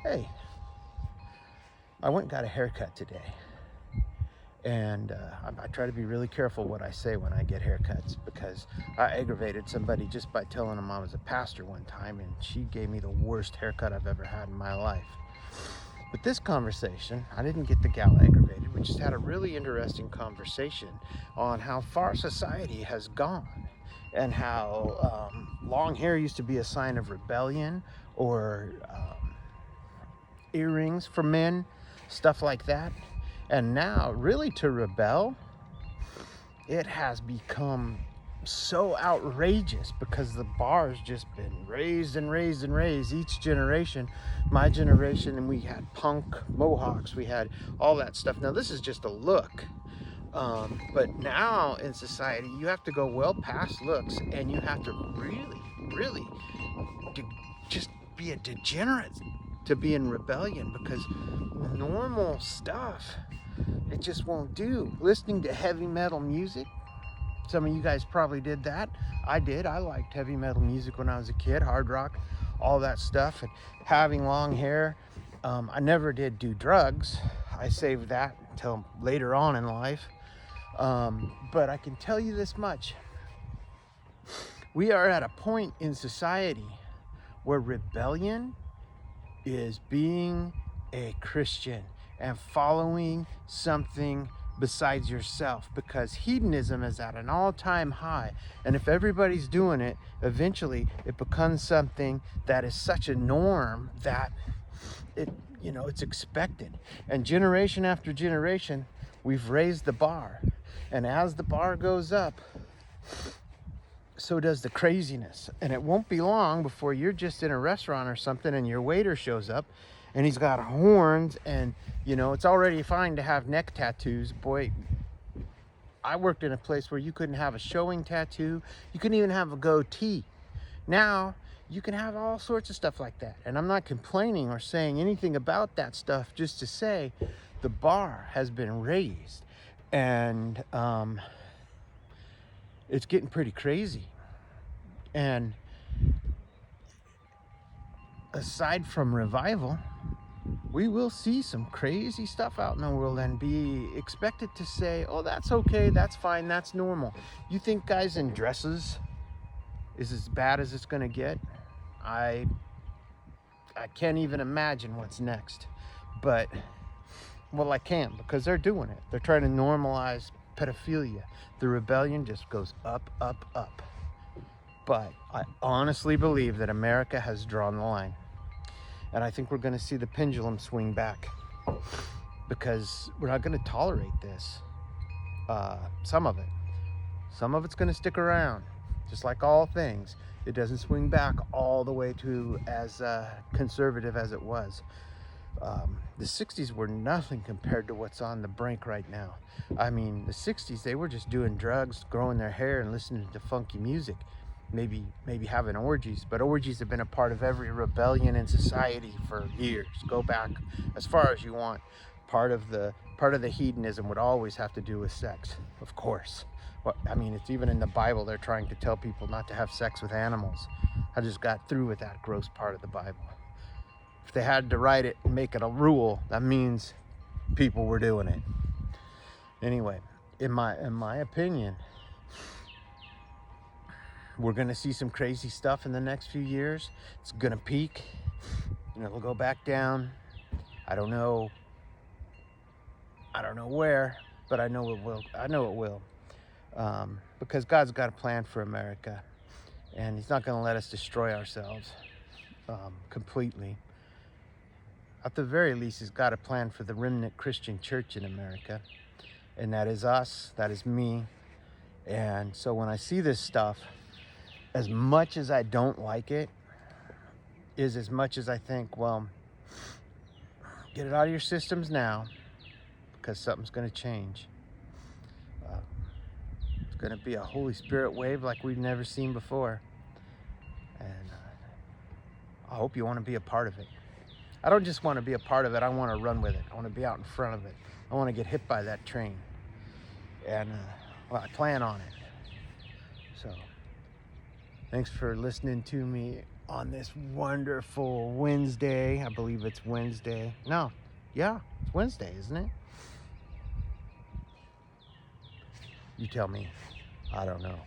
Hey, I went and got a haircut today. And I try to be really careful what I say when I get haircuts, because I aggravated somebody just by telling them I was a pastor one time, and she gave me the worst haircut I've ever had in my life. But this conversation, I didn't get the gal aggravated. We just had a really interesting conversation on how far society has gone, and how long hair used to be a sign of rebellion, or earrings for men, stuff like that. And now, really, to rebel, it has become so outrageous because the bar has just been raised and raised and raised each generation. My generation, and we had punk, mohawks, we had all that stuff. Now, this is just a look. But now in society, you have to go well past looks, and you have to really just be a degenerate to be in rebellion, because normal stuff, it just won't do. Listening to heavy metal music, some of you guys probably did that. I did. I liked heavy metal music when I was a kid, hard rock, all that stuff. And having long hair, I never did do drugs. I saved that until later on in life. But I can tell you this much. We are at a point in society where rebellion is being a Christian and following something besides yourself, because hedonism is at an all-time high. And if everybody's doing it, eventually it becomes something that is such a norm that it's expected. And generation after generation, we've raised the bar. And as the bar goes up, so does the craziness. And it won't be long before you're just in a restaurant or something and your waiter shows up and he's got horns, and it's already fine to have neck tattoos. Boy, I worked in a place where you couldn't have a showing tattoo. You couldn't even have a goatee. Now you can have all sorts of stuff like that. And I'm not complaining or saying anything about that stuff, just to say the bar has been raised. And it's getting pretty crazy. And aside from revival, we will see some crazy stuff out in the world and be expected to say, oh, that's okay, that's fine, that's normal. You think guys in dresses is as bad as it's gonna get? I can't even imagine what's next. But, well, I can, because they're doing it. They're trying to normalize pedophilia. The rebellion just goes up, up, up. But I honestly believe that America has drawn the line. And I think we're going to see the pendulum swing back, because we're not going to tolerate this. Some of it's going to stick around, just like all things. It doesn't swing back all the way to as conservative as it was. The 60s were nothing compared to what's on the brink right now. I mean, the 60s, they were just doing drugs, growing their hair, and listening to funky music. Maybe having orgies, but orgies have been a part of every rebellion in society for years. Go back as far as you want. Part of the hedonism would always have to do with sex, of course. Well, I mean, it's even in the Bible. They're trying to tell people not to have sex with animals. I just got through with that gross part of the Bible. If they had to write it and make it a rule, that means people were doing it. Anyway, in my opinion, we're going to see some crazy stuff in the next few years. It's going to peak, and it'll go back down. I don't know where, but I know it will. Because God's got a plan for America, and He's not going to let us destroy ourselves completely. At the very least, He's got a plan for the remnant Christian church in America, and that is us, that is me. And so when I see this stuff, as much as I don't like it, is as much as I think, well, get it out of your systems now, because something's going to change. It's going to be a Holy Spirit wave like we've never seen before. And I hope you want to be a part of it. I don't just want to be a part of it, I want to run with it. I want to be out in front of it. I want to get hit by that train. And, well, I plan on it. So, thanks for listening to me on this wonderful Wednesday. I believe it's Wednesday. No, yeah, it's Wednesday, isn't it? You tell me. I don't know.